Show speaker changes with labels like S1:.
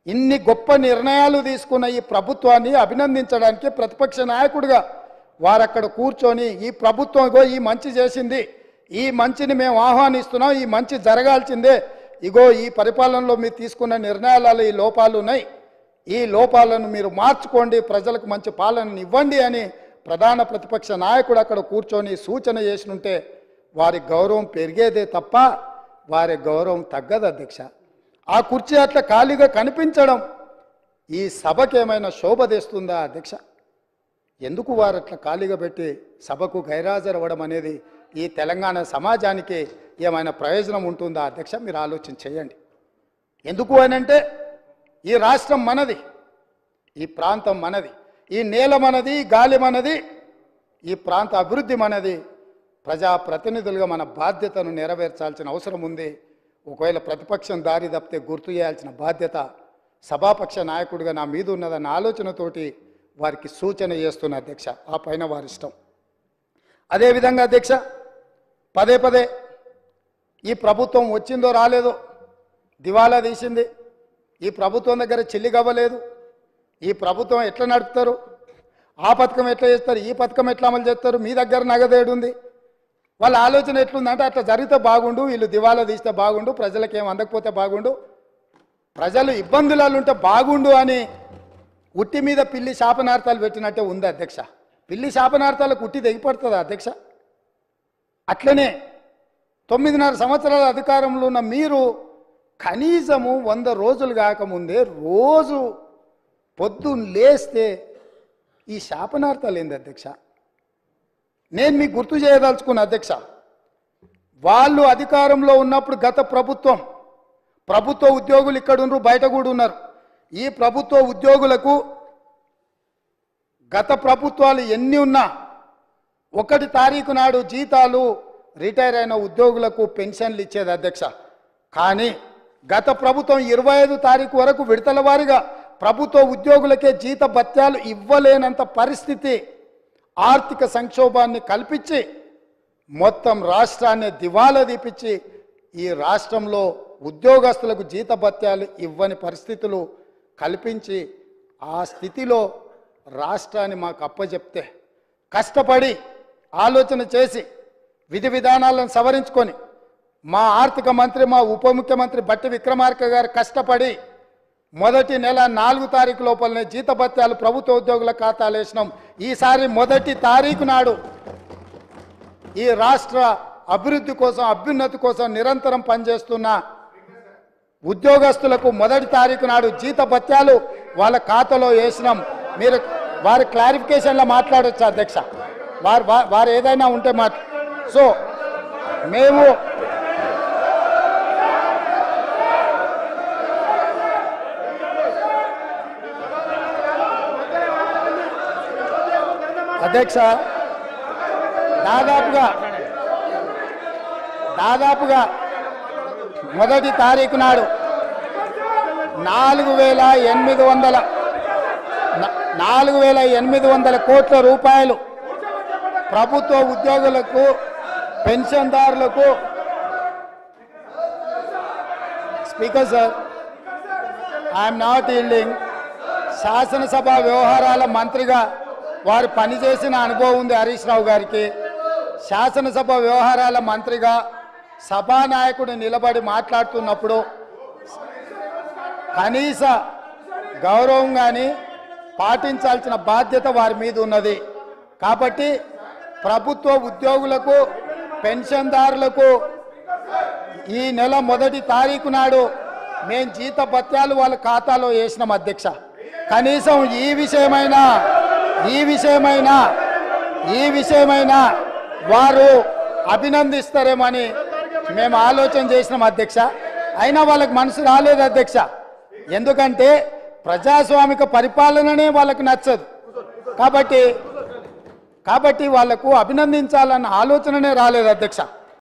S1: ఇన్ని గొప్ప నిర్ణయాలు తీసుకున్న ఈ ప్రభుత్వాన్ని అభినందించడానికి ప్రతిపక్ష నాయకుడిగా వారు అక్కడ కూర్చొని ఈ ప్రభుత్వం ఇగో ఈ మంచి చేసింది, ఈ మంచిని మేము ఆహ్వానిస్తున్నాం, ఈ మంచి జరగాల్సిందే, ఇగో ఈ పరిపాలనలో మీరు తీసుకున్న నిర్ణయాలలో ఈ లోపాలు ఉన్నాయి, ఈ లోపాలను మీరు మార్చుకోండి, ప్రజలకు మంచి పాలనను ఇవ్వండి అని ప్రధాన ప్రతిపక్ష నాయకుడు అక్కడ కూర్చొని సూచన చేసినుంటే వారి గౌరవం పెరిగేదే తప్ప వారి గౌరవం తగ్గదు అధ్యక్ష. ఆ కుర్చీ అట్లా ఖాళీగా కనిపించడం ఈ సభకి ఏమైనా శోభ తెస్తుందా అధ్యక్ష? ఎందుకు వారు అట్లా ఖాళీగా పెట్టి సభకు గైరాజరవ్వడం అనేది ఈ తెలంగాణ సమాజానికి ఏమైనా ప్రయోజనం ఉంటుందా అధ్యక్ష? మీరు ఆలోచన చేయండి. ఎందుకు అనంటే ఈ రాష్ట్రం మనది, ఈ ప్రాంతం మనది, ఈ నేల మనది, గాలి మనది, ఈ ప్రాంత అభివృద్ధి మనది. ప్రజాప్రతినిధులుగా మన బాధ్యతను నెరవేర్చాల్సిన అవసరం ఉంది. ఒకవేళ ప్రతిపక్షం దారి తప్పితే గుర్తు చేయాల్సిన బాధ్యత సభాపక్ష నాయకుడిగా నా మీద ఉన్నదన్న ఆలోచనతోటి వారికి సూచన చేస్తున్న అధ్యక్ష. ఆ పైన వారి ఇష్టం. అదేవిధంగా అధ్యక్ష, పదే పదే ఈ ప్రభుత్వం వచ్చిందో రాలేదో దివాలా తీసింది, ఈ ప్రభుత్వం దగ్గర చెల్లిగవ్వలేదు, ఈ ప్రభుత్వం ఎట్లా నడుపుతారు, ఆ పథకం ఎట్లా చేస్తారు, ఈ పథకం ఎట్లా అమలు చేస్తారు, మీ దగ్గర నగదేడుంది, వాళ్ళ ఆలోచన ఎట్లుందంటే అట్లా జరిగితే బాగుండు, వీళ్ళు దివాలా తీస్తే బాగుండు, ప్రజలకు ఏం అందకపోతే బాగుండు, ప్రజలు ఇబ్బందులలో ఉంటే బాగుండు అని ఉట్టి మీద పిల్లి శాపనార్థాలు పెట్టినట్టే ఉంది అధ్యక్ష. పిల్లి శాపనార్థాలకు ఉట్టి తెగిపడుతుందా అధ్యక్ష? అట్లనే 9.5 సంవత్సరాల అధికారంలో ఉన్న మీరు కనీసము 100 రోజులు కాకముందే రోజు పొద్దున్న లేస్తే ఈ శాపనార్థాలు ఏంది అధ్యక్ష? నేను మీకు గుర్తు చేయదలుచుకున్న అధ్యక్ష, వాళ్ళు అధికారంలో ఉన్నప్పుడు గత ప్రభుత్వ ఉద్యోగులు ఇక్కడ ఉన్నారు, బయట కూడా ఉన్నారు. ఈ ప్రభుత్వ ఉద్యోగులకు గత ప్రభుత్వాలు ఎన్ని ఉన్నా 1 తారీఖు నాడు జీతాలు రిటైర్ అయిన ఉద్యోగులకు పెన్షన్లు ఇచ్చేది అధ్యక్ష. కానీ గత ప్రభుత్వం 25 తారీఖు వరకు విడతల వారీగా ప్రభుత్వ ఉద్యోగులకే జీత భత్యాలు ఇవ్వలేనంత పరిస్థితి, ఆర్థిక సంక్షోభాన్ని కల్పించి మొత్తం రాష్ట్రాన్ని దివాలా తీపించి ఈ రాష్ట్రంలో ఉద్యోగస్తులకు జీత భత్యాలు ఇవ్వని పరిస్థితులు కల్పించి ఆ స్థితిలో రాష్ట్రాన్ని మాకు అప్పచెప్తే కష్టపడి ఆలోచన చేసి విధి విధానాలను సవరించుకొని మా ఆర్థిక మంత్రి, మా ఉప ముఖ్యమంత్రి బట్టి విక్రమార్క గారు కష్టపడి మొదటి నెల 4 తారీఖు లోపలనే జీత భత్యాలు ప్రభుత్వ ఉద్యోగుల ఖాతాలు వేసినాం. ఈసారి 1 తారీఖు నాడు ఈ రాష్ట్ర అభివృద్ధి కోసం, అభ్యున్నతి కోసం నిరంతరం పనిచేస్తున్న ఉద్యోగస్తులకు 1 తారీఖు నాడు జీత భత్యాలు వాళ్ళ ఖాతాలో వేసినాం. మీరు వారి క్లారిఫికేషన్లో మాట్లాడొచ్చు అధ్యక్ష, వారు ఏదైనా ఉంటే సో మేము అధ్యక్ష దాదాపుగా 1 తారీఖు నాడు 4,800 కోట్ల రూపాయలు ప్రభుత్వ ఉద్యోగులకు, పెన్షన్దారులకు. Speaker sir, I'm not yielding. శాసనసభ వ్యవహారాల మంత్రిగా వారు పనిచేసిన అనుభవం ఉంది హరీష్ రావు గారికి. శాసనసభ వ్యవహారాల మంత్రిగా సభానాయకుడు నిలబడి మాట్లాడుతున్నప్పుడు కనీస గౌరవం కానీ పాటించాల్సిన బాధ్యత వారి మీద ఉన్నది. కాబట్టి ప్రభుత్వ ఉద్యోగులకు, పెన్షన్దారులకు ఈ నెల 1 తారీఖు నాడు మేము జీత భత్యాలు వాళ్ళ ఖాతాలో వేసినాం అధ్యక్ష. కనీసం ఈ విషయమైనా వారు అభినందిస్తారేమని మేము ఆలోచన చేసినాం అధ్యక్ష. అయినా వాళ్ళకి మనసు రాలేదు అధ్యక్ష. ఎందుకంటే ప్రజాస్వామిక పరిపాలననే వాళ్ళకు నచ్చదు. కాబట్టి వాళ్లకు అభినందించాలన్న ఆలోచననే రాలేదు అధ్యక్ష.